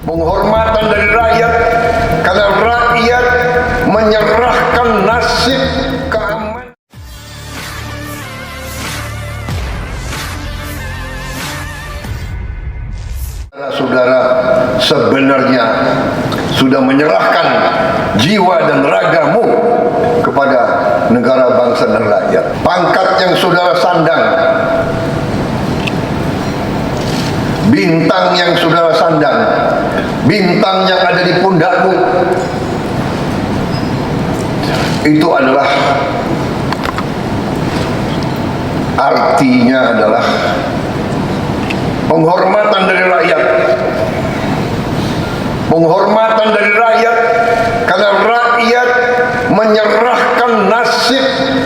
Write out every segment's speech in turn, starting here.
penghormatan dari rakyat karena rakyat menyerahkan nasib keamanan. Saudara sebenarnya sudah menyerahkan jiwa dan ragamu kepada negara, bangsa dan rakyat. Pangkat yang saudara sandang, bintang yang saudara sandang, bintang yang ada di pundakmu, itu adalah artinya adalah penghormatan dari rakyat. Penghormatan dari rakyat karena rakyat menyerahkan nasib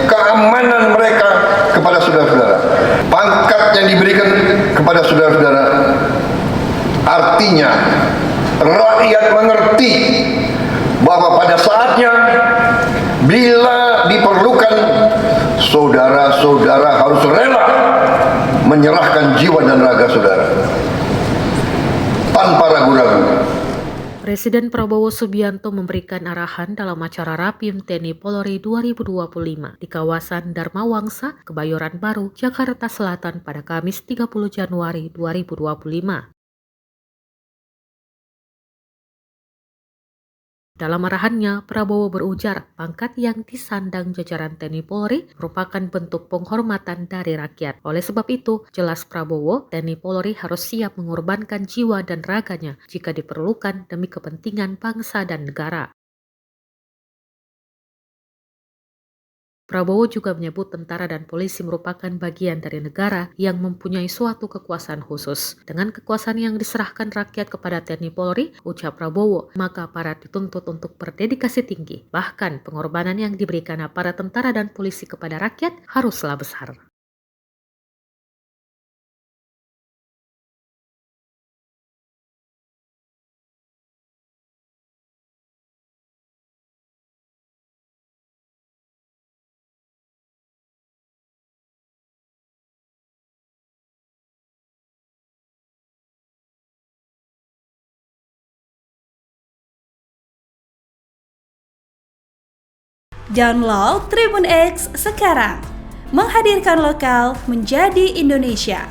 keamanan mereka kepada saudara-saudara. Pangkat yang diberikan kepada saudara-saudara artinya rakyat mengerti bahwa pada saatnya bila diperlukan, saudara-saudara harus rela menyerahkan jiwa dan raga saudara tanpa ragu-ragu. Presiden Prabowo Subianto memberikan arahan dalam acara Rapim TNI Polri 2025 di kawasan Dharma Wangsa, Kebayoran Baru, Jakarta Selatan pada Kamis 30 Januari 2025. Dalam arahannya, Prabowo berujar pangkat yang disandang jajaran TNI Polri merupakan bentuk penghormatan dari rakyat. Oleh sebab itu, jelas Prabowo, TNI Polri harus siap mengorbankan jiwa dan raganya jika diperlukan demi kepentingan bangsa dan negara. Prabowo juga menyebut tentara dan polisi merupakan bagian dari negara yang mempunyai suatu kekuasaan khusus. Dengan kekuasaan yang diserahkan rakyat kepada TNI Polri, ucap Prabowo, maka aparat dituntut untuk berdedikasi tinggi. Bahkan pengorbanan yang diberikan aparat tentara dan polisi kepada rakyat haruslah besar. Download Tribun X sekarang, menghadirkan lokal menjadi Indonesia.